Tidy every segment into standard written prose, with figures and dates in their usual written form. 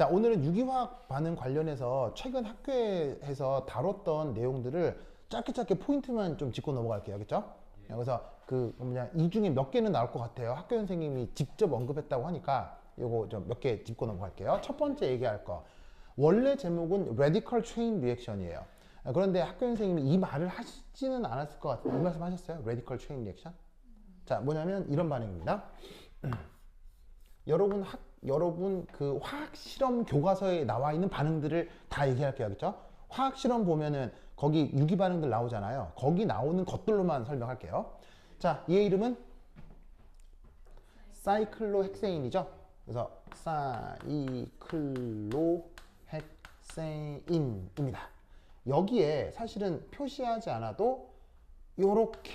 자, 오늘은 유기화학 반응 관련해서 최근 학교에서 다뤘던 내용들을 짧게 포인트만 좀 짚고 넘어갈게요. 알겠죠? 그래서 이 중에 몇 개는 나올 것 같아요. 학교 선생님이 직접 언급했다고 하니까 요거 좀 몇 개 짚고 넘어갈게요. 첫 번째 얘기할 거. 원래 제목은 Radical Chain Reaction이에요. 그런데 학교 선생님이 이 말을 하시지는 않았을 것 같아요. 이 말씀 하셨어요? Radical Chain Reaction? 자, 뭐냐면 이런 반응입니다. 여러분 그 화학 실험 교과서에 나와 있는 반응들을 다 얘기할게요. 그렇죠? 화학 실험 보면은 거기 유기 반응들 나오잖아요. 거기 나오는 것들로만 설명할게요. 자, 얘 이름은 사이클로헥세인이죠. 그래서 사이클로헥세인입니다. 여기에 사실은 표시하지 않아도 요렇게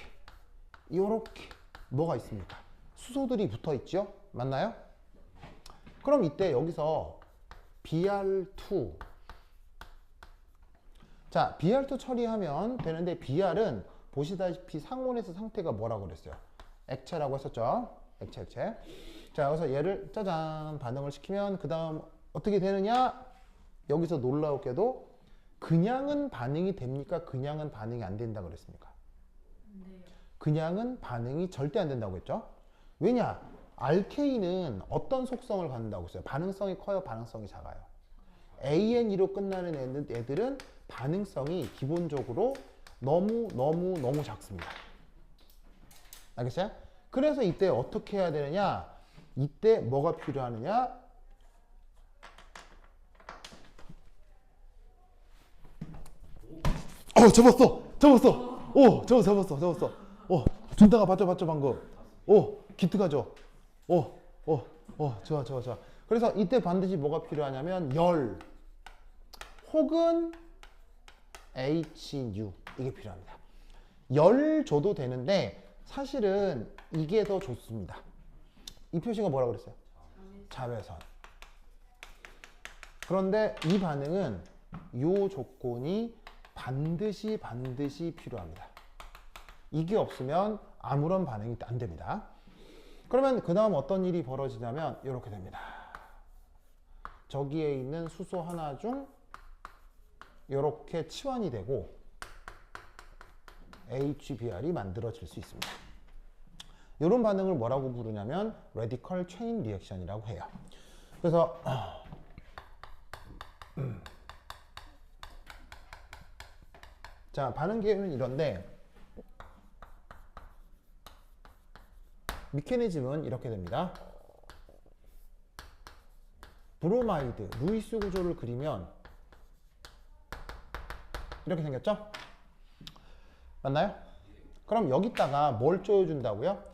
뭐가 있습니까? 수소들이 붙어 있죠? 맞나요? 그럼 이때 여기서 Br2 자, Br2 처리하면 되는데 Br은 보시다시피 상온에서 상태가 뭐라고 그랬어요? 액체라고 했었죠? 액체. 자, 여기서 얘를 짜잔 반응을 시키면 그 다음 어떻게 되느냐? 여기서 놀라웠게도 그냥은 반응이 됩니까? 그냥은 반응이 안 된다 그랬습니까? 네. 그냥은 반응이 절대 안 된다고 했죠? 왜냐? 알케인은 어떤 속성을 갖는다고 했어요? 반응성이 커요? 반응성이 작아요? ANE로 끝나는 애들은 반응성이 기본적으로 너무 작습니다. 알겠어요? 그래서 이때 어떻게 해야 되느냐? 이때 뭐가 필요하느냐? 접었어. 오, 접었어. 오, 준다가 봤죠, 방금. 오, 기특하죠? 좋아. 그래서 이때 반드시 뭐가 필요하냐면 열 혹은 HU 이게 필요합니다. 열 줘도 되는데 사실은 이게 더 좋습니다. 이 표시가 뭐라고 그랬어요? 자외선. 그런데 이 반응은 이 조건이 반드시 필요합니다. 이게 없으면 아무런 반응이 안 됩니다. 그러면 그 다음 어떤 일이 벌어지냐면 이렇게 됩니다. 저기에 있는 수소 하나 중 이렇게 치환이 되고 HBr이 만들어질 수 있습니다. 이런 반응을 뭐라고 부르냐면 Radical Chain Reaction이라고 해요. 그래서 자, 반응 계획은 이런데 미케니즘은 이렇게 됩니다. 브로마이드, 루이스 구조를 그리면 이렇게 생겼죠? 맞나요? 그럼 여기다가 뭘 쪼여준다고요?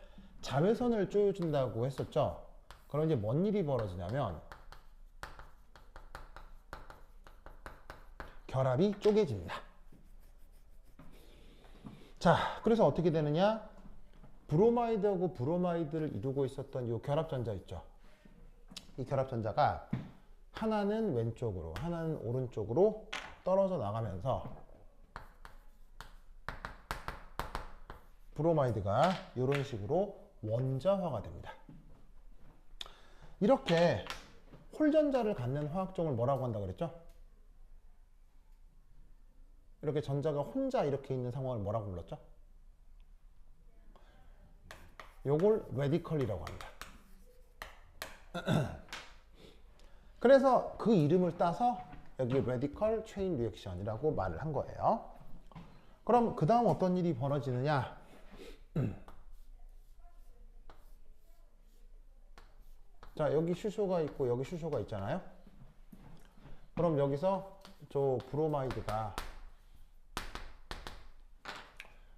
자외선을 쪼여준다고 했었죠? 그럼 이제 뭔 일이 벌어지냐면 결합이 쪼개집니다. 자, 그래서 어떻게 되느냐? 브로마이드하고 브로마이드를 이루고 있었던 이 결합전자 있죠? 이 결합전자가 하나는 왼쪽으로, 하나는 오른쪽으로 떨어져 나가면서 브로마이드가 이런 식으로 원자화가 됩니다. 이렇게 홀전자를 갖는 화학종을 뭐라고 한다고 그랬죠? 이렇게 전자가 혼자 이렇게 있는 상황을 뭐라고 불렀죠? 요걸 레디컬이라고 합니다. 그래서 그 이름을 따서 여기 Radical Chain Reaction이라고 말을 한 거예요. 그럼 그 다음 어떤 일이 벌어지느냐? 자, 여기 슈쇼가 있고 여기 슈쇼가 있잖아요. 그럼 여기서 저 브로마이드가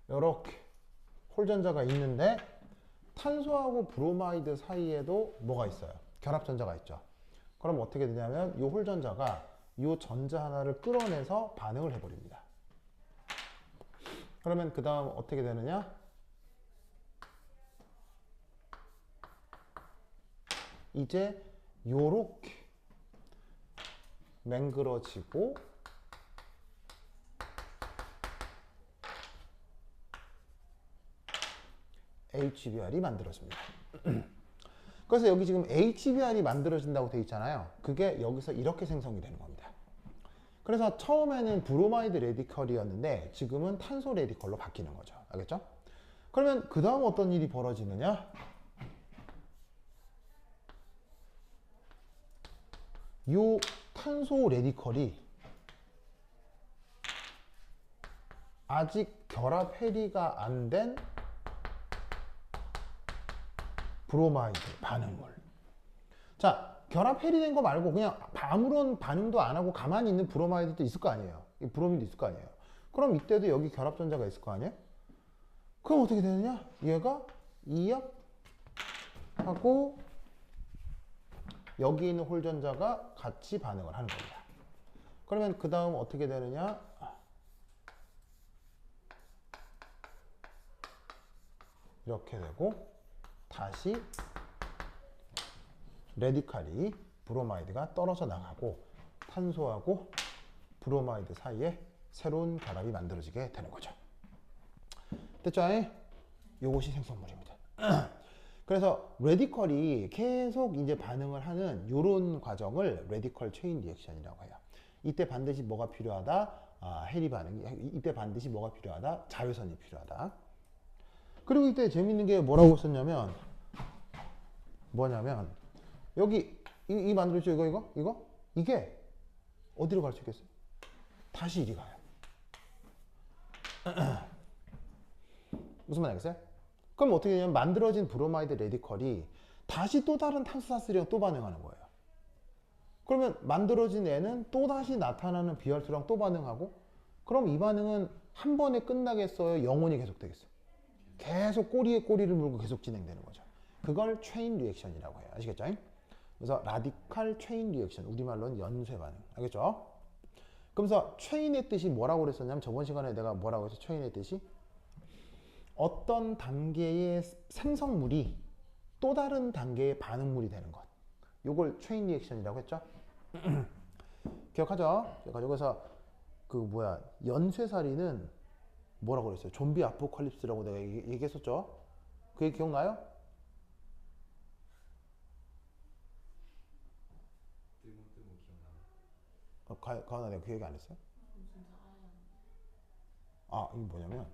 이렇게 홀전자가 있는데 탄소하고 브로마이드 사이에도 뭐가 있어요? 결합전자가 있죠. 그럼 어떻게 되냐면 이 홀전자가 이 전자 하나를 끌어내서 반응을 해버립니다. 그러면 그 다음 어떻게 되느냐? 이제 요렇게 맹그러지고 HBr이 만들어집니다. 그래서 여기 지금 HBr이 만들어진다고 돼 있잖아요. 그게 여기서 이렇게 생성이 되는 겁니다. 그래서 처음에는 브로마이드 레디컬이었는데 지금은 탄소 레디컬로 바뀌는 거죠. 알겠죠? 그러면 그 다음 어떤 일이 벌어지느냐? 요 탄소 레디컬이 아직 결합 해리가 안 된 브로마이드 반응물. 자, 결합 해리된 거 말고 그냥 아무런 반응도 안 하고 가만히 있는 브로마이드도 있을 거 아니에요. 브로미도 있을 거 아니에요. 그럼 이때도 여기 결합전자가 있을 거 아니에요? 그럼 어떻게 되느냐? 얘가 2합하고 여기 있는 홀전자가 같이 반응을 하는 겁니다. 그러면 그 다음 어떻게 되느냐? 이렇게 되고 다시 레디칼이 브로마이드가 떨어져 나가고 탄소하고 브로마이드 사이에 새로운 결합이 만들어지게 되는 거죠. 됐죠? 요것이 생성물입니다. 그래서 레디컬이 계속 이제 반응을 하는 이런 과정을 레디컬 체인 리액션이라고 해요. 이때 반드시 뭐가 필요하다? 해리 반응이. 이때 반드시 뭐가 필요하다? 자외선이 필요하다. 그리고 이때 재밌는 게 뭐라고 썼냐면 뭐냐면 여기 이 만들었죠? 이거? 이게 어디로 갈 수 있겠어요? 다시 이리 가요. 무슨 말 알겠어요? 그럼 어떻게 되냐면 만들어진 브로마이드 레디컬이 다시 또 다른 탄소사슬이랑 또 반응하는 거예요. 그러면 만들어진 애는 또 다시 나타나는 비열수랑 또 반응하고 그럼 이 반응은 한 번에 끝나겠어요? 영원히 계속 되겠어요? 계속 꼬리에 꼬리를 물고 계속 진행되는 거죠. 그걸 체인 리액션이라고 해요. 아시겠죠? 그래서 라디칼 체인 리액션, 우리말로는 연쇄 반응. 알겠죠? 그러면서 체인의 뜻이 뭐라고 그랬었냐면 저번 시간에 내가 뭐라고 했어? 체인의 뜻이 어떤 단계의 생성물이 또 다른 단계의 반응물이 되는 것. 요걸 체인 리액션이라고 했죠? 기억하죠? 그래서 연쇄살인은 뭐라고 그랬어요? 좀비 아포칼립스라고 내가 얘기했었죠? 그게 기억나요? 가은아 내가 그 얘기 안 했어요? 이게 뭐냐면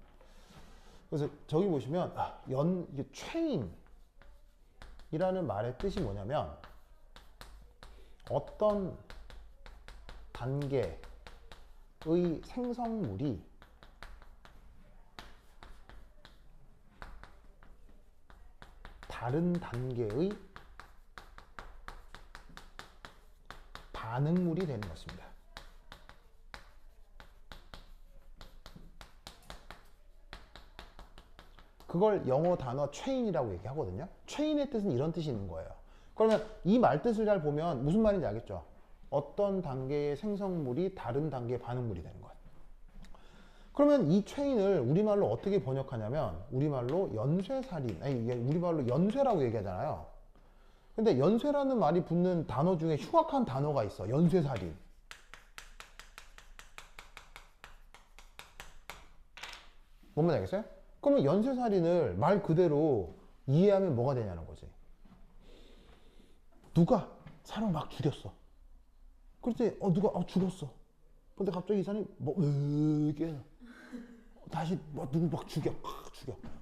그래서 저기 보시면 체인이라는 말의 뜻이 뭐냐면 어떤 단계의 생성물이 다른 단계의 반응물이 되는 것입니다. 그걸 영어 단어 체인이라고 얘기하거든요. 체인의 뜻은 이런 뜻이 있는 거예요. 그러면 이 말뜻을 잘 보면 무슨 말인지 알겠죠? 어떤 단계의 생성물이 다른 단계의 반응물이 되는 것. 그러면 이 체인을 우리말로 어떻게 번역하냐면 우리말로 연쇄살인, 우리말로 연쇄라고 얘기하잖아요. 근데 연쇄라는 말이 붙는 단어 중에 흉악한 단어가 있어. 연쇄살인. 뭔 말인지 알겠어요? 그러면 연쇄살인을 말 그대로 이해하면 뭐가 되냐는 거지. 누가 사람을 막 죽였어. 그렇지? 누가 죽었어. 근데 갑자기 이 사람이 이게 다시 누구 막 죽여.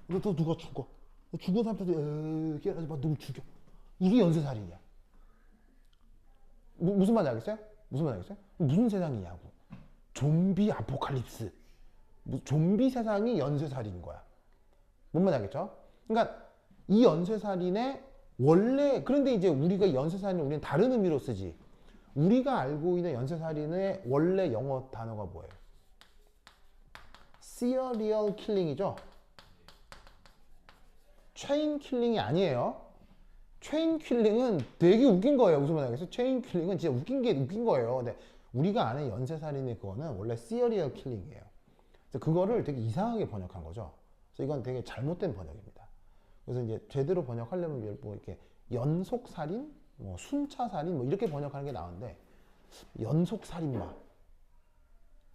근데 또 누가 죽어. 죽은 사람한테 깨라지 막 누구 죽여. 이게 연쇄살인이야. 무슨 말인지 알겠어요? 무슨 세상이냐고. 좀비 아포칼립스. 좀비 세상이 연쇄살인인 거야. 뭔 말인지 알겠죠? 그러니까 이 연쇄살인의 원래 그런데 이제 우리가 연쇄살인을 우리는 다른 의미로 쓰지. 우리가 알고 있는 연쇄살인의 원래 영어 단어가 뭐예요? serial killing이죠. 체인 킬링이 아니에요. 체인 킬링은 되게 웃긴 거예요. 무슨 말인지 알겠어요? 체인 킬링은 진짜 웃긴 거예요. 근데 우리가 아는 연쇄살인의 그거는 원래 serial killing이에요. 그래서 그거를 되게 이상하게 번역한 거죠. 그래서 이건 되게 잘못된 번역입니다. 그래서 이제 제대로 번역하려면 뭐 이렇게 연속살인, 뭐 순차살인, 뭐 이렇게 번역하는 게 나은데 연속살인마,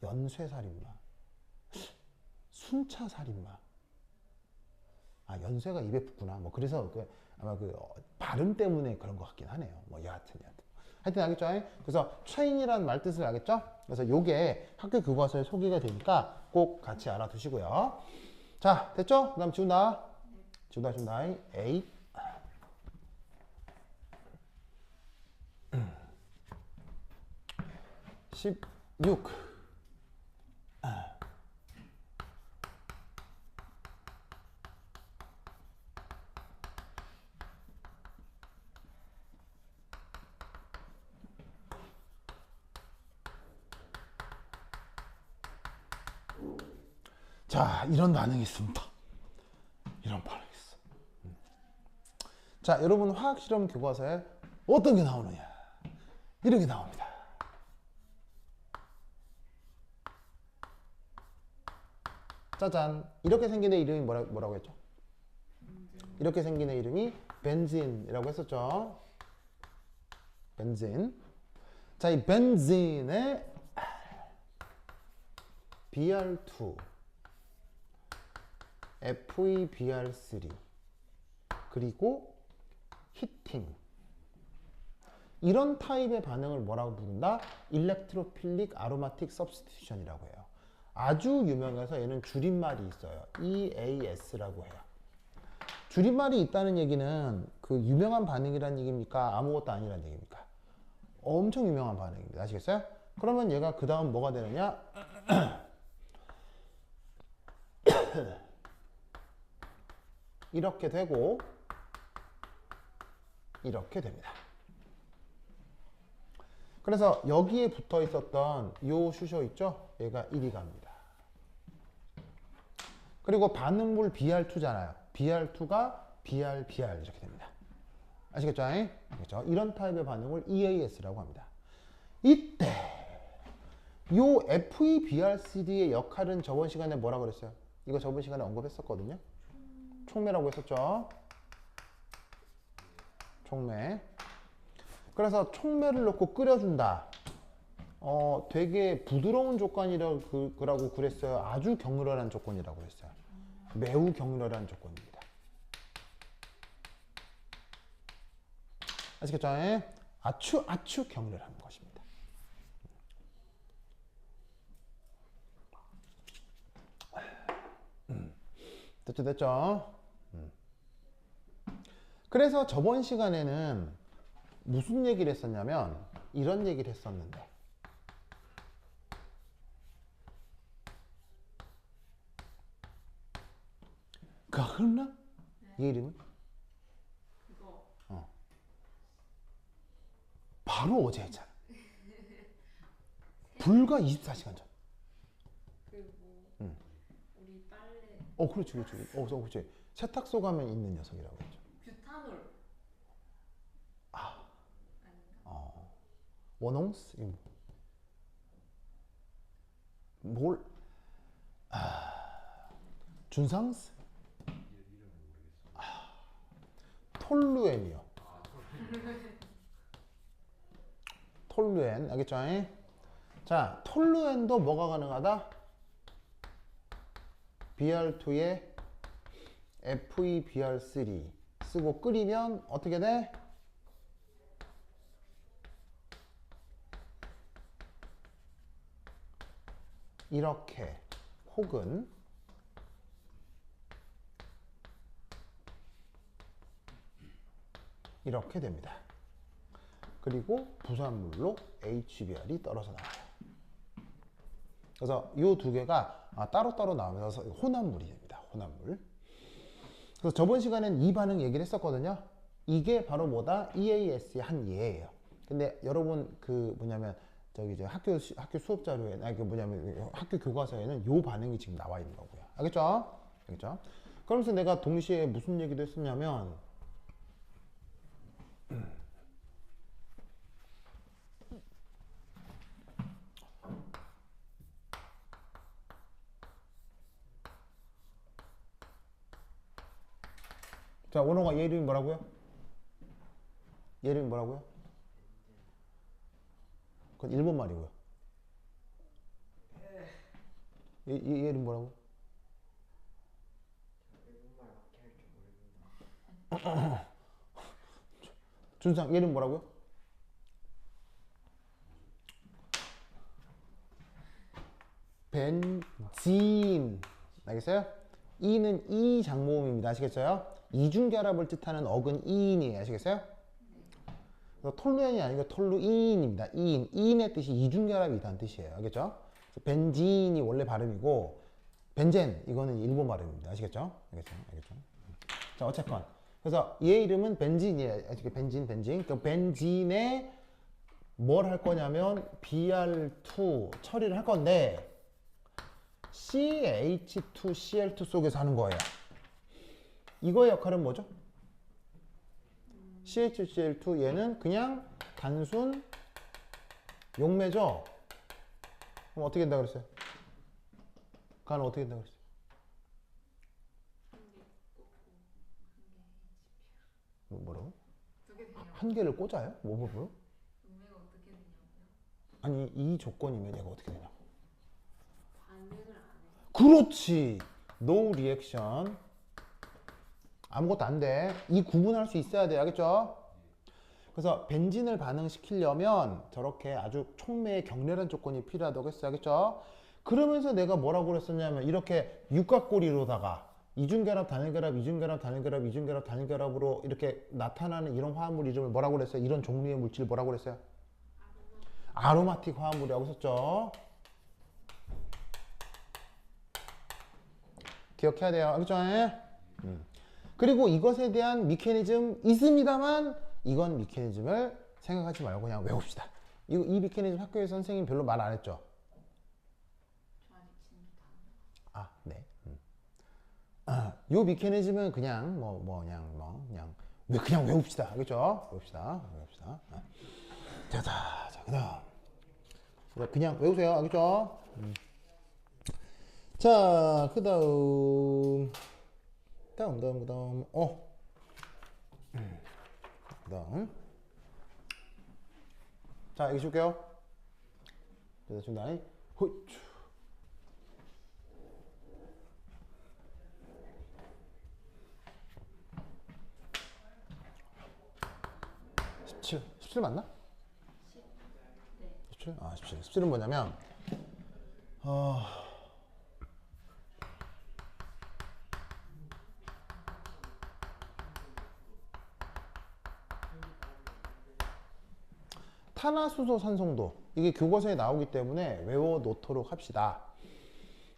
연쇄살인마, 순차살인마. 아, 연쇄가 입에 붙구나. 뭐 그래서 아마 발음 때문에 그런 것 같긴 하네요. 뭐 여하튼. 하여튼 알겠죠? 그래서 train이라는 말 뜻을 알겠죠? 그래서 요게 학교 교과서에 소개가 되니까 꼭 같이 알아두시고요. 자, 됐죠? 그 다음 지운다. 8, 16. 자, 이런 반응이 있습니다. 이런 반응이 있어. 자, 여러분 화학 실험 교과서에 어떤 게 나오느냐? 이렇게 나옵니다. 짜잔. 이렇게 생긴 애 이름이 뭐라고 했죠? 이렇게 생긴 애 이름이 벤진이라고 했었죠. 벤진. 자, 이 벤진의 Br2, FeBr3, 그리고 히팅. 이런 타입의 반응을 뭐라고 부른다? 일렉트로필릭 아로마틱 서브스티튜션이라고 해요. 아주 유명해서 얘는 줄임말이 있어요. EAS라고 해요. 줄임말이 있다는 얘기는 그 유명한 반응이라는 얘기입니까? 아무것도 아니라는 얘기입니까? 엄청 유명한 반응입니다. 아시겠어요? 그러면 얘가 그 다음 뭐가 되느냐? 이렇게 되고 이렇게 됩니다. 그래서 여기에 붙어 있었던 요 수소 있죠? 얘가 1이 갑니다. 그리고 반응물 Br2잖아요. Br2가 Br 이렇게 됩니다. 아시겠죠? 알겠죠? 이런 타입의 반응을 EAS라고 합니다. 이때 요 FeBrCd의 역할은 저번 시간에 뭐라고 그랬어요? 이거 저번 시간에 언급했었거든요. 촉매라고 했었죠. 촉매. 그래서 촉매를 넣고 끓여준다. 되게 부드러운 조건이라고 그랬어요. 아주 격렬한 조건이라고 그랬어요. 매우 격렬한 조건입니다. 아시겠죠? 아주 격렬한 것입니다. 됐죠? 그래서 저번 시간에는 무슨 얘기를 했었냐면 이런 얘기를 했었는데 가흘나? 이 이름은? 바로 어제 했잖아. 불과 24시간 전. 우리 빨래 그렇지. 그렇지. 세탁소 가면 있는 녀석이라고 했죠. 뷰타놀 원홍스? 뭘? 준상스? 톨루엔이요. 톨루엔, 알겠죠? 자, 톨루엔도 뭐가 가능하다? Br2에 FeBr3 쓰고 끓이면 어떻게 돼? 이렇게 혹은 이렇게 됩니다. 그리고 부산물로 HBr이 떨어져 나와요. 그래서 이 두 개가 따로따로 나오면서 혼합물이 됩니다. 혼합물. 그래서 저번 시간엔 이 반응 얘기를 했었거든요. 이게 바로 뭐다? EAS의 한 예예요. 근데 여러분 뭐냐면 저기 이제 학교 수업 자료에 뭐냐면 학교 교과서에는 요 반응이 지금 나와 있는 거고요. 알겠죠? 알겠죠? 그러면서 내가 동시에 무슨 얘기도 했었냐면 자, 원호가 얘 이름이 뭐라고요? 얘 이름이 뭐라고요? 그건 일본 말이고요. 얘 이름 뭐라고? 외국말 어떻게 할게요? 준상 얘는 뭐라고요? 벤진. 알겠어요? 이는 이 장모음입니다. 아시겠어요? 이중결합을 뜻하는 어근 이인이에요. 아시겠어요? 톨루엔이 아니고 톨루인입니다. 이인. 이인의 뜻이 이중결합이 있다는 뜻이에요. 알겠죠? 벤진이 원래 발음이고 벤젠 이거는 일본 발음입니다. 아시겠죠? 알겠죠? 자, 어쨌건 그래서 얘 이름은 벤진이에요. 벤진. 그 벤진에 뭘 할 거냐면 Br2 처리를 할 건데 CH2Cl2 속에서 하는 거예요. 이거의 역할은 뭐죠? CH2Cl2 얘는 그냥 단순 용매죠. 그럼 어떻게 된다 그랬어요? 가는 어떻게 된다 그랬어요? 뭐라고? 어떻게 돼요? 한 개를 꽂아요? 뭐요? 용매가 어떻게 되냐고요? 아니 이 조건이면 얘가 어떻게 되냐? 반응을 안 해. 그렇지. No reaction. 아무것도 안 돼. 이 구분할 수 있어야 돼. 알겠죠? 그래서 벤진을 반응시키려면 저렇게 아주 촉매의 격렬한 조건이 필요하다고 했어요. 알겠죠? 그러면서 내가 뭐라고 그랬었냐면 이렇게 육각고리로다가 이중결합, 단일결합, 이중결합, 단일결합, 이중결합, 단일결합으로 이렇게 나타나는 이런 화합물 이름을 뭐라고 그랬어요? 이런 종류의 물질 뭐라고 그랬어요? 아로마틱 화합물이라고 썼죠. 기억해야 돼요. 알겠죠? 그리고 이것에 대한 미케니즘 있습니다만 이건 미케니즘을 생각하지 말고 그냥 외웁시다. 이 미케니즘 학교에 선생님 별로 말 안 했죠? 저 아직 진도 다. 아, 네. 요 미케니즘은 그냥 그냥 외웁시다. 알겠죠? 외웁시다. 자, 그다음 그냥 외우세요. 알겠죠? 자, 그다음 그다음 자, 여기 줄게요. 그래서 준다니 후추 17 맞나? 17? 아, 17. 17은 뭐냐면 탄화수소 산성도 이게 교과서에 나오기 때문에 외워 놓도록 합시다.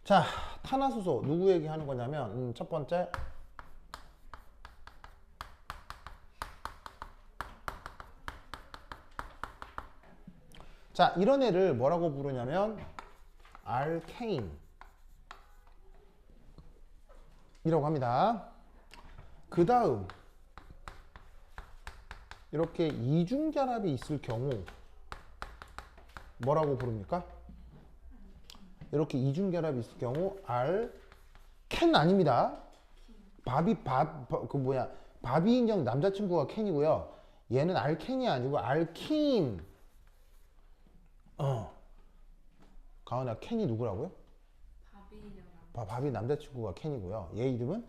자, 탄화수소 누구 얘기하는 거냐면 첫 번째 자, 이런 애를 뭐라고 부르냐면 알케인 이라고 합니다. 그 다음 이렇게 이중결합이 있을 경우 뭐라고 부릅니까? 이렇게 이중결합이 있을 경우 알켄 아닙니다. 바비 인형 남자친구가 켄이고요. 얘는 알켄이 아니고 알킨. 가은아, 켄이 누구라고요? 바비 남자친구가 켄이고요. 얘 이름은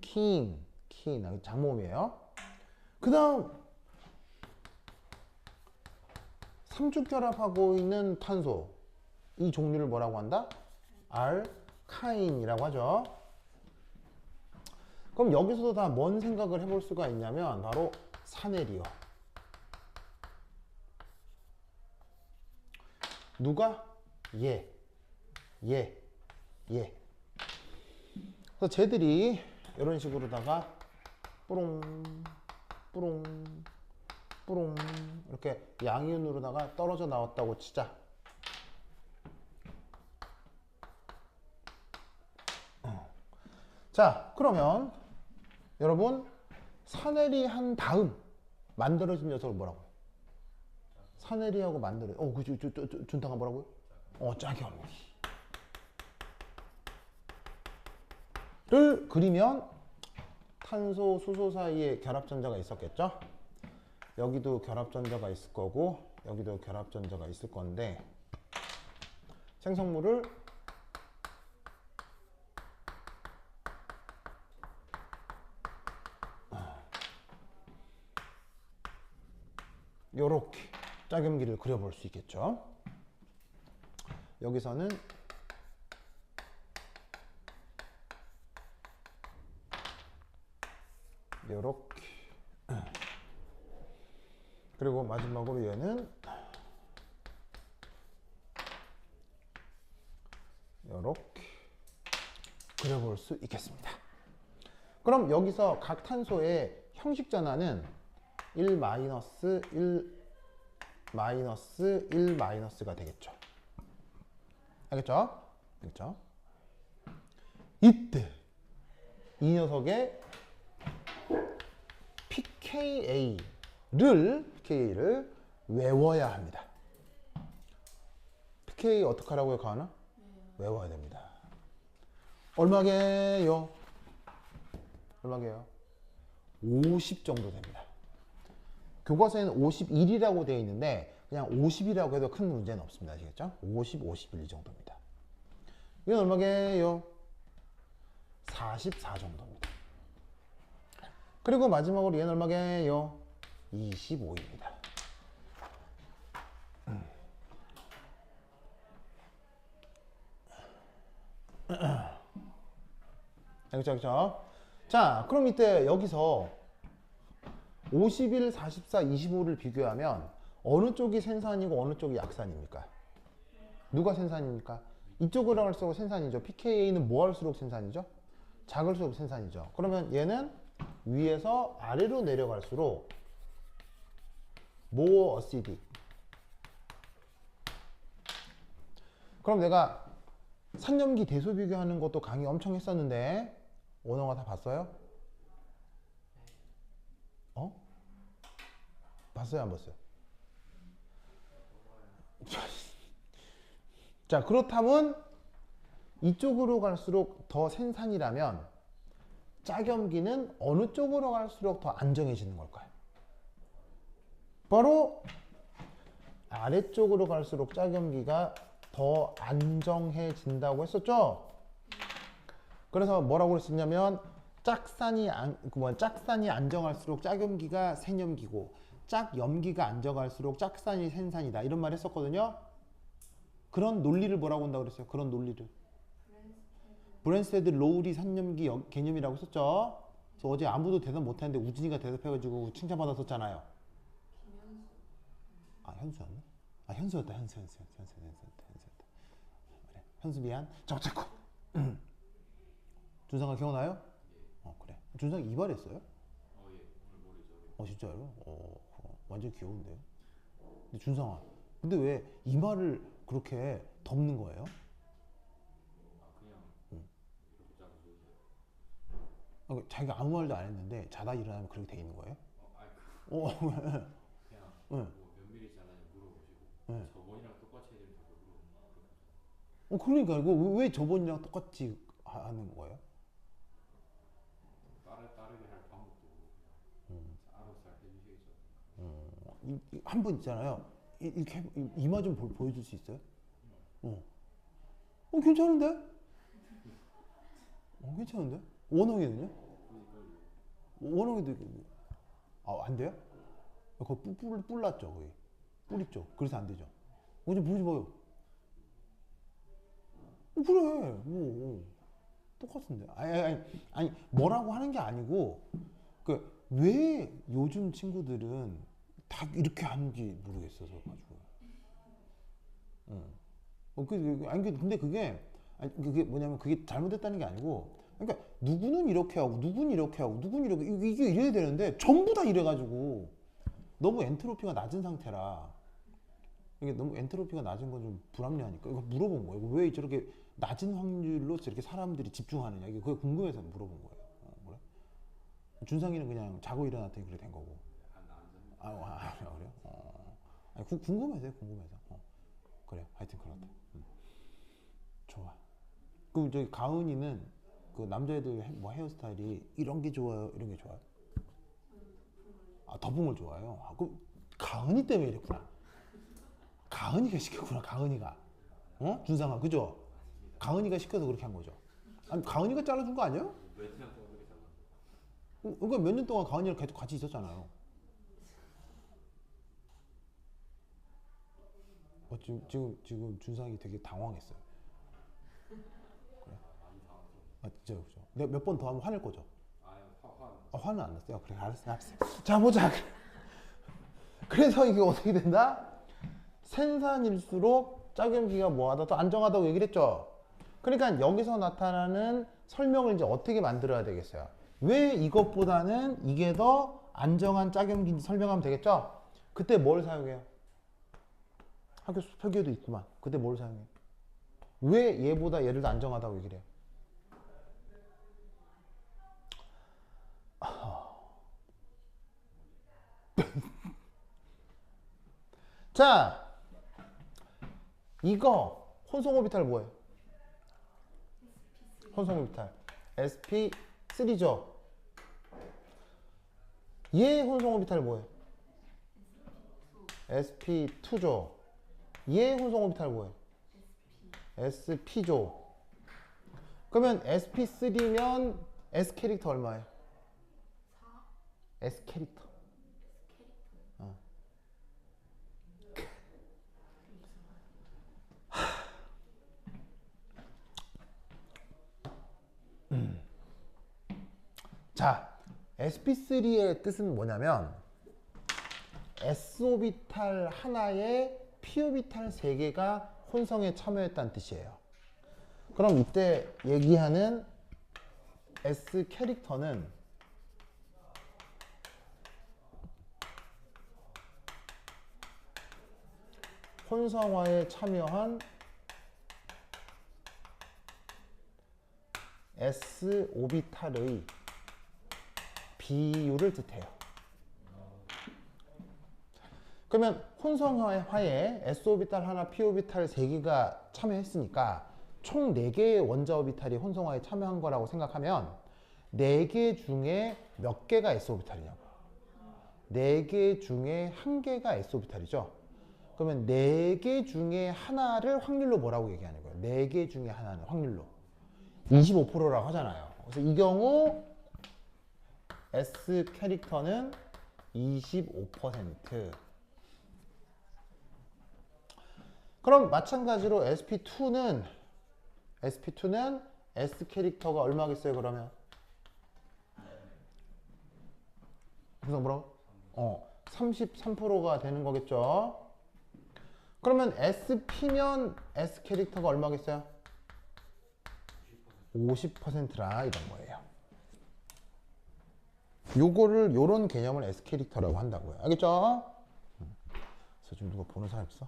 킨 장모음이에요. 그 다음 삼중결합하고 있는 탄소 이 종류를 뭐라고 한다? 알카인이라고 하죠. 그럼 여기서도 다 뭔 생각을 해볼 수가 있냐면 바로 사내리오. 누가? 얘. 그래서 쟤들이 이런 식으로다가 뿌롱 이렇게 양이온으로다가 떨어져 나왔다고 치자. 자, 그러면 여러분 산해리 한 다음 만들어진 녀석을 뭐라고? 산해리하고 준타가 뭐라고요? 짝이온. 를 그리면 탄소, 수소 사이에 결합전자가 있었겠죠? 여기도 결합전자가 있을 거고 여기도 결합전자가 있을 건데 생성물을 요렇게 짝염기를 그려볼 수 있겠죠. 여기서는 요렇게, 그리고 마지막으로 얘는 요렇게 그려볼 수 있겠습니다. 그럼 여기서 각 탄소의 형식 전환은 1 마이너스 1 마이너스 1 마이너스가 되겠죠. 알겠죠? 알겠죠? 이때 이 녀석의 pKa를 외워야 합니다. pK 어떻게 하라고요, 가은아? 외워야 됩니다. 얼마게요? 얼마게요? 50 정도 됩니다. 교과서에는 51이라고 되어 있는데 그냥 50이라고 해도 큰 문제는 없습니다. 아시겠죠? 50, 51 이 정도입니다. 이건 얼마게요? 44 정도입니다. 그리고 마지막으로 얘는 얼마게요? 25입니다. 알겠죠? 알겠죠? 자, 그럼 이때 여기서 51, 44, 25를 비교하면 어느 쪽이 생산이고 어느 쪽이 약산입니까? 누가 생산입니까? 이쪽으로 갈수록 생산이죠. pKa는 뭐 할수록 생산이죠? 작을수록 생산이죠. 그러면 얘는 위에서 아래로 내려갈수록 more acidic. 그럼 내가 산염기 대소 비교하는 것도 강의 엄청 했었는데 원어가 다 봤어요? 어? 봤어요, 안 봤어요? 자, 그렇다면 이쪽으로 갈수록 더 생산이라면 짝염기는 어느 쪽으로 갈수록 더 안정해지는 걸까요? 바로 아래쪽으로 갈수록 짝염기가 더 안정해진다고 했었죠? 그래서 뭐라고 그랬었냐면 짝산이 안정할수록 짝염기가 생염기고 짝염기가 안정할수록 짝산이 생산이다. 이런 말 했었거든요. 그런 논리를 뭐라고 한다고 그랬어요? 그런 논리를. 브랜스테드 로우리 산염기 개념이라고 했었죠. 그래서 어제 아무도 대답 못했는데 우진이가 대답해가지고 칭찬받았었잖아요. 아, 현수였나? 아, 현수였다. 현수. 그래. 현수 미안. 자, 어쨌고. 준상아 기억나요? 그래. 준상 이발했어요? 진짜요? 완전 귀여운데요? 근데 준상아, 근데 왜 이마를 그렇게 덮는 거예요? 자기가 아무 말도 안 했는데 자다 일어나면 그렇게 돼 있는 거예요? 그냥 네. 몇 밀리지 않았냐 물어보시고 네. 저번이랑 똑같이 해야 된다고 물어보고 그러니까 이거 왜 저번이랑 똑같이 하는 거예요? 따르게 할 방법도 알아서 해주시겠죠. 한 분 있잖아요. 이렇게 이마 좀 보여줄 수 있어요? 괜찮은데? 괜찮은데? 원형이는요? 원형이도 안 돼요? 그거 뿔 났죠, 거기. 뿔 있죠. 그래서 안 되죠. 좀 보여줘봐요. 그래. 똑같은데. 아니 뭐라고 하는 게 아니고 왜 요즘 친구들은 다 이렇게 하는지 모르겠어서 가지고. 근데 그게 뭐냐면 그게 잘못됐다는 게 아니고, 그러니까 누구는 이렇게 하고 누구는 이렇게 하고 누구는 이렇게 이게 이래야 되는데 전부 다 이래가지고 너무 엔트로피가 낮은 상태라. 이게 너무 엔트로피가 낮은 건 좀 불합리하니까 이거 물어본 거예요. 왜 저렇게 낮은 확률로 저렇게 사람들이 집중하느냐, 이게 그게 궁금해서 물어본 거예요. 그래? 준상이는 그냥 자고 일어났더니 그래 된 거고. 그래요? 아니, 궁금해서요, 궁금해서. 그래, 하여튼 그렇다. 좋아. 그럼 저기 가은이는 그 남자애들 헤어스타일이 이런 게 좋아요, 이런 게 좋아요? 덮은 걸 좋아해요. 그럼 가은이 때문에 이랬구나. 가은이가 시켰구나, 가은이가. 준상아, 그죠? 가은이가 시켜서 그렇게 한 거죠. 아니, 가은이가 잘라준 거 아니에요? 그러니까 몇 년 동안 가은이랑 계속 같이 있었잖아요. 지금 준상이 되게 당황했어요. 그래? 진짜 그죠. 내가 몇 번 더 하면 화낼 거죠. 화는 안 났어요. 그래, 알았어. 자, 보자. 그래서 이게 어떻게 된다? 생산일수록 짝염기가 뭐하다 더 안정하다고 얘기를 했죠. 그러니까 여기서 나타나는 설명을 이제 어떻게 만들어야 되겠어요? 왜 이것보다는 이게 더 안정한 짝염기인지 설명하면 되겠죠? 그때 뭘 사용해요? 학교 설계도 있구만. 그때 뭘 사용해요? 왜 얘보다 얘를 더 안정하다고 얘기를 해요? 자, 이거 혼성오비탈 뭐예요? 혼성오비탈 sp3죠. 얘 혼성오비탈 뭐예요? sp2죠. 얘 혼성오비탈 뭐예요? sp죠. 그러면 sp3면 s 캐릭터 얼마예요? 4? s 캐릭터. 자, sp3의 뜻은 뭐냐면 s오비탈 하나에 p오비탈 3개가 혼성에 참여했다는 뜻이에요. 그럼 이때 얘기하는 s 캐릭터는 혼성화에 참여한 s 오비탈의 비율을 뜻해요. 그러면 혼성화에 s 오비탈 하나, p 오비탈 3개가 참여했으니까 총 4개의 원자 오비탈이 혼성화에 참여한 거라고 생각하면 4개 중에 몇 개가 s 오비탈이냐고. 4개 중에 1개가 s 오비탈이죠. 그러면 4개 중에 하나를 확률로 뭐라고 얘기하는 거예요? 4개 중에 하나는 확률로 25%라고 하잖아요. 그래서 이 경우 S 캐릭터는 25%. 그럼 마찬가지로 sp2는 S 캐릭터가 얼마겠어요, 그러면? 그래서 뭐라고? 33%가 되는 거겠죠. 그러면 sp면 S 캐릭터가 얼마겠어요? 50%라 이런 거예요. 요런 개념을 S 캐릭터라고 한다고요. 알겠죠? 그래서 지금 누가 보는 사람 있어?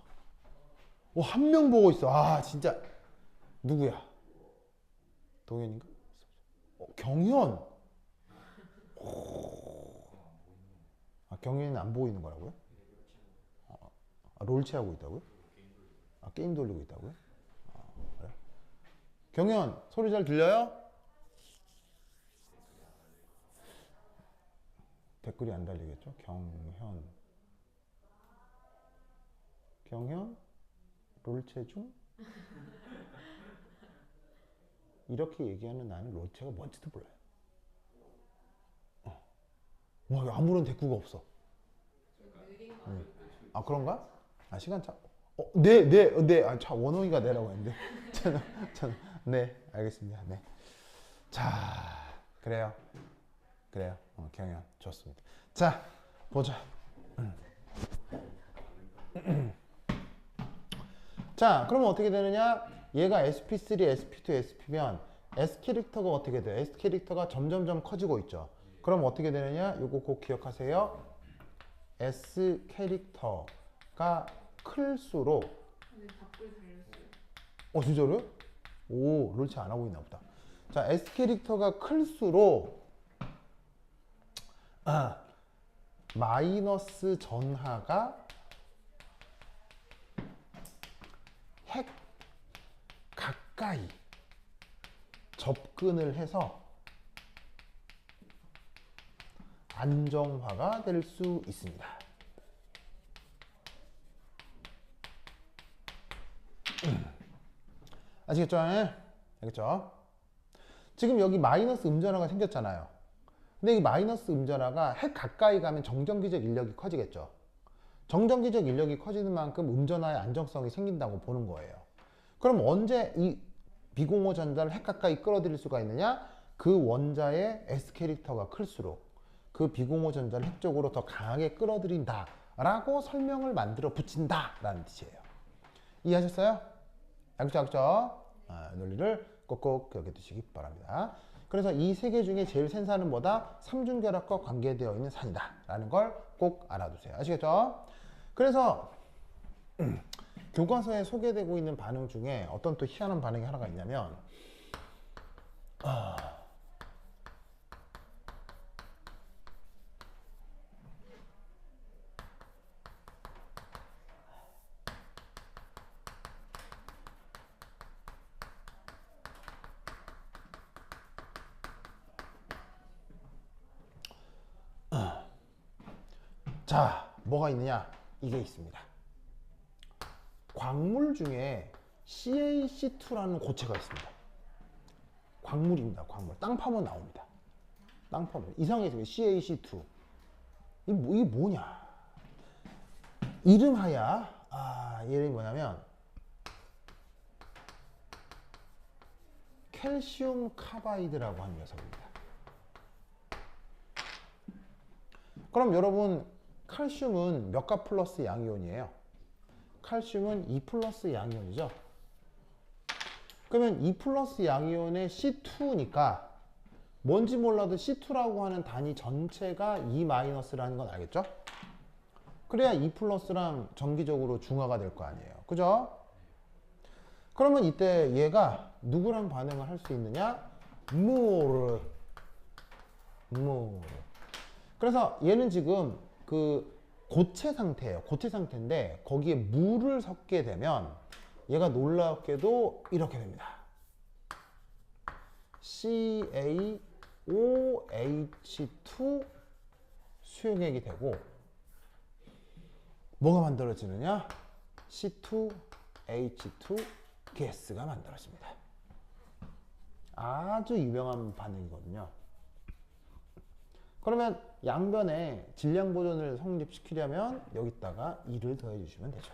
한 명 보고 있어. 아, 진짜. 누구야? 동현인가? 경현. 경현이는 안 보이는 거라고요? 롤체 하고 있다고요? 게임 돌리고 있다고요? 그래? 경현, 소리 잘 들려요? 댓글이 안 달리겠죠? 경현? 롤체 중? 이렇게 얘기하는 나는 롤체가 뭔지도 몰라요. 와, 아무런 대꾸가 없어. 그런가? 시간 차. 네. 원호이가 내라고 했는데. 네, 알겠습니다. 네. 자, 그래요. 경연 좋습니다. 자, 보자. 자, 그러면 어떻게 되느냐? 얘가 sp3, sp2, sp면 s 캐릭터가 어떻게 돼요? s 캐릭터가 점점점 커지고 있죠. 그럼 어떻게 되느냐? 요거 꼭 기억하세요. S 캐릭터가 클수록 근데 답글 달렸어요. 진짜로요? 오, 롤치 안 하고 있나 보다. 자, S 캐릭터가 클수록 마이너스 전하가 핵 가까이 접근을 해서 안정화가 될 수 있습니다. 아시겠죠? 알겠죠? 지금 여기 마이너스 음전화가 생겼잖아요. 근데 이 마이너스 음전화가 핵 가까이 가면 정전기적 인력이 커지겠죠. 정전기적 인력이 커지는 만큼 음전화의 안정성이 생긴다고 보는 거예요. 그럼 언제 이 비공호 전자를 핵 가까이 끌어들일 수가 있느냐? 그 원자의 S 캐릭터가 클수록 그 비공호 전자를 핵 쪽으로 더 강하게 끌어들인다 라고 설명을 만들어 붙인다 라는 뜻이에요. 이해하셨어요? 알겠죠? 논리를 꼭꼭 기억해 두시기 바랍니다. 그래서 이 세 개 중에 제일 센 산은 뭐다? 삼중결합과 관계되어 있는 산이다 라는 걸 꼭 알아두세요. 아시겠죠? 그래서 교과서에 소개되고 있는 반응 중에 어떤 또 희한한 반응이 하나가 있냐면 자, 뭐가 있느냐? 이게 있습니다. 광물 중에 CaC2라는 고체가 있습니다. 광물입니다. 광물. 땅 파면 나옵니다. 땅 파면. 이상해서 CaC2. 이게 뭐냐? 이름하야, 이름이 뭐냐면 캘슘 카바이드라고 하는 녀석입니다. 그럼 여러분, 칼슘은 몇 가 플러스 양이온이에요? 칼슘은 2 플러스 양이온이죠. 그러면 2 플러스 양이온의 C2니까 뭔지 몰라도 C2라고 하는 단위 전체가 2 마이너스라는 건 알겠죠? 그래야 2 플러스랑 정기적으로 중화가 될 거 아니에요. 그죠? 그러면 이때 얘가 누구랑 반응을 할 수 있느냐? 무르. 그래서 얘는 지금 그 고체 상태예요. 고체 상태인데 거기에 물을 섞게 되면 얘가 놀랍게도 이렇게 됩니다. CaOH2 수용액이 되고 뭐가 만들어지느냐? C2H2 가스가 만들어집니다. 아주 유명한 반응이거든요. 그러면 양변에 질량 보존을 성립시키려면 여기다가 2를 더해 주시면 되죠.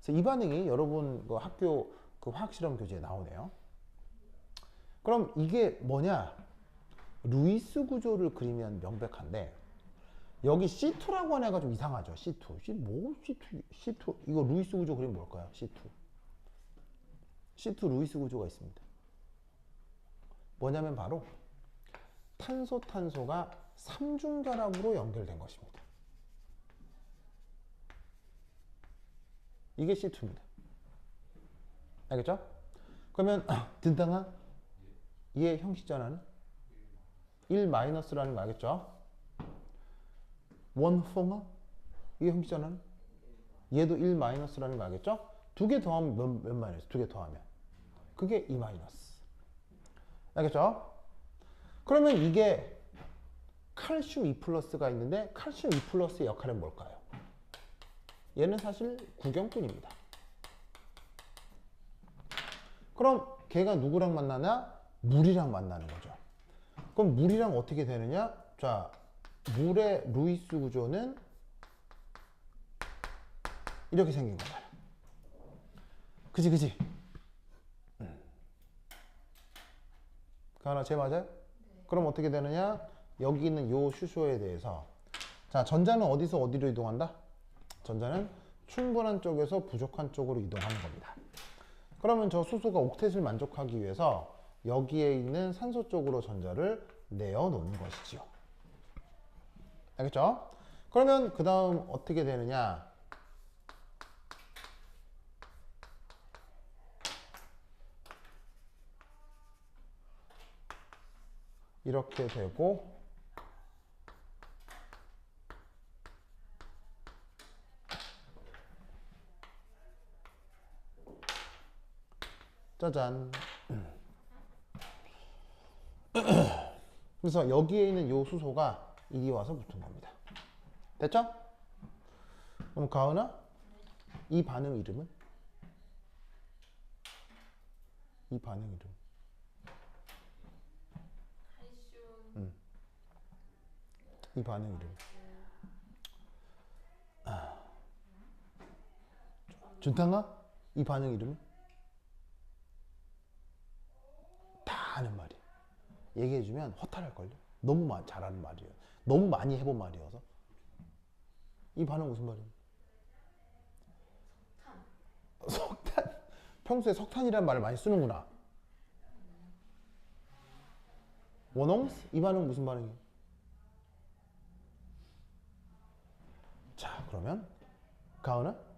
그래서 이 반응이 여러분 그 학교 그 화학실험 교재에 나오네요. 그럼 이게 뭐냐? 루이스 구조를 그리면 명백한데 여기 C2라고 하는 애가 좀 이상하죠. C2. 뭐 C2 이거 루이스 구조 그리면 뭘까요? C2 루이스 구조가 있습니다. 뭐냐면 바로 탄소가 삼중결합으로 연결된 것입니다. 이게 C2입니다. 알겠죠? 그러면 든든한 얘의 형식전환은 1-라는 거 알겠죠? 원홍어 이 형식전환은 얘도 1-라는 거 알겠죠? 두 개 더하면 몇 마이너스? 두 개 더하면 그게 2-. 알겠죠? 그러면 이게 칼슘 2+가 있는데 칼슘 2+의 역할은 뭘까요? 얘는 사실 구경꾼입니다. 그럼 걔가 누구랑 만나냐? 물이랑 만나는 거죠. 그럼 물이랑 어떻게 되느냐? 자, 물의 루이스 구조는 이렇게 생긴 거예요. 그지? 그 하나 제 맞아요? 그럼 어떻게 되느냐? 여기 있는 요 수소에 대해서 자, 전자는 어디서 어디로 이동한다? 전자는 충분한 쪽에서 부족한 쪽으로 이동하는 겁니다. 그러면 저 수소가 옥텟을 만족하기 위해서 여기에 있는 산소 쪽으로 전자를 내어 놓는 것이지요. 알겠죠? 그러면 그 다음 어떻게 되느냐? 이렇게 되고 짜잔. 그래서 여기에 있는 요 수소가 이리 와서 붙은 겁니다. 됐죠? 그럼 가은아, 이 반응 이름은? 이 반응 이름. 칼슘 이 반응 이름. 준탕아, 이 반응 이름은? 다 아는 말이에요. 얘기해주면 허탈할걸요? 너무 잘하는 말이에요. 너무 많이 해본 말이어서. 이 반응 무슨 말이에요? 석탄. 평소에 석탄이라는 말을 많이 쓰는구나. 원홍스? 이 반응 무슨 반응이에요? 자, 그러면 가은아?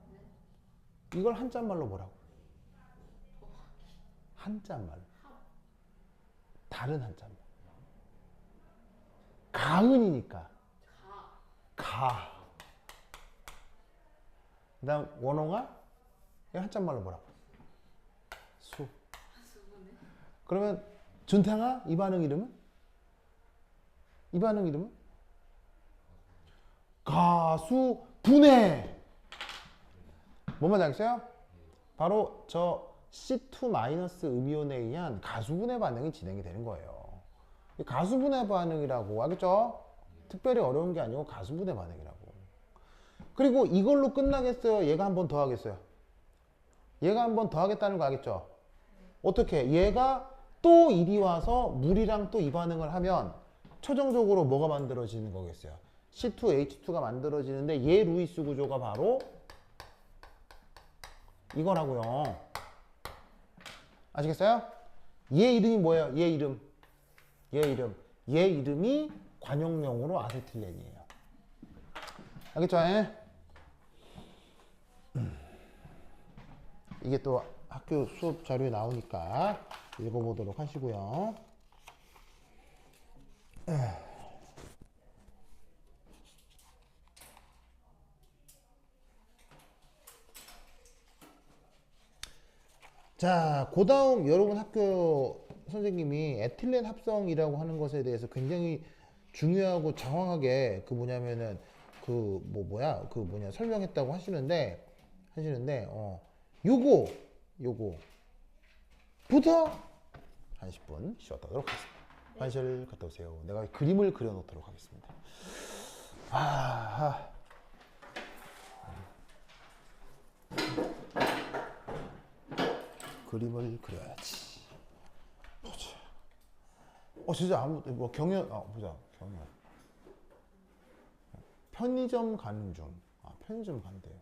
이걸 한자말로 뭐라고? 한자말로. 다른 한자말. 가은이니까. 가. 그 다음 원홍아? 이 한자말로 뭐라고? 수. 그러면 준탕아? 이 반응 이름은? 이 반응 이름은? 가수 분해. 뭔 말인지 알겠어요? 바로 저 C2- 음이온에 의한 가수분해 반응이 진행이 되는 거예요. 이 가수분해 반응이라고 알겠죠? 특별히 어려운 게 아니고 가수분해 반응이라고. 그리고 이걸로 끝나겠어요? 얘가 한 번 더 하겠어요? 얘가 한 번 더 하겠다는 거 알겠죠? 어떻게? 얘가 또 이리 와서 물이랑 또 이 반응을 하면 최종적으로 뭐가 만들어지는 거겠어요? C2H2가 만들어지는데 얘 루이스 구조가 바로 이거라고요. 아시겠어요? 얘 이름이 뭐예요? 얘 이름. 얘 이름. 얘 이름이 관용명으로 아세틸렌이에요. 알겠죠? 이게 또 학교 수업 자료에 나오니까 읽어보도록 하시고요. 자, 그 다음 여러분 학교 선생님이 에틸렌 합성이라고 하는 것에 대해서 굉장히 중요하고 장황하게 그 뭐냐면은 그 뭐냐 설명했다고 하시는데 요거부터 한 10분 쉬었다 하도록 하겠습니다. 화장실 갔다 오세요. 내가 그림을 그려 놓도록 하겠습니다. 그림을 그려야지. 보자. 진짜 아무것도 뭐 경연 보자. 경연. 편의점 가는 중. 편의점 간대요.